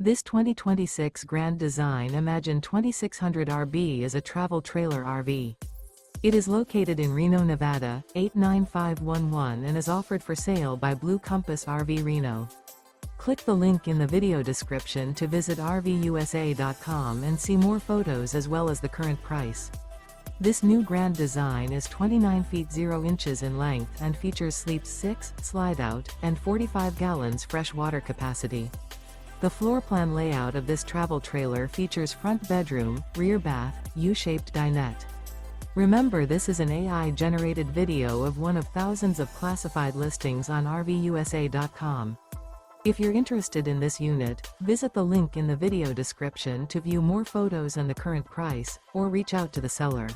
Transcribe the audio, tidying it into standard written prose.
This 2026 Grand Design Imagine 2600 RB is a travel trailer RV. It is located in Reno, Nevada, 89511 and is offered for sale by Blue Compass RV Reno. Click the link in the video description to visit RVUSA.com and see more photos as well as the current price. This new Grand Design is 29 feet 0 inches in length and features sleeps 6, Slideout, and 45 gallons fresh water capacity. The floor plan layout of this travel trailer features front bedroom, rear bath, U-shaped dinette. Remember, this is an AI-generated video of one of thousands of classified listings on RVUSA.com. If you're interested in this unit, visit the link in the video description to view more photos and the current price, or reach out to the seller.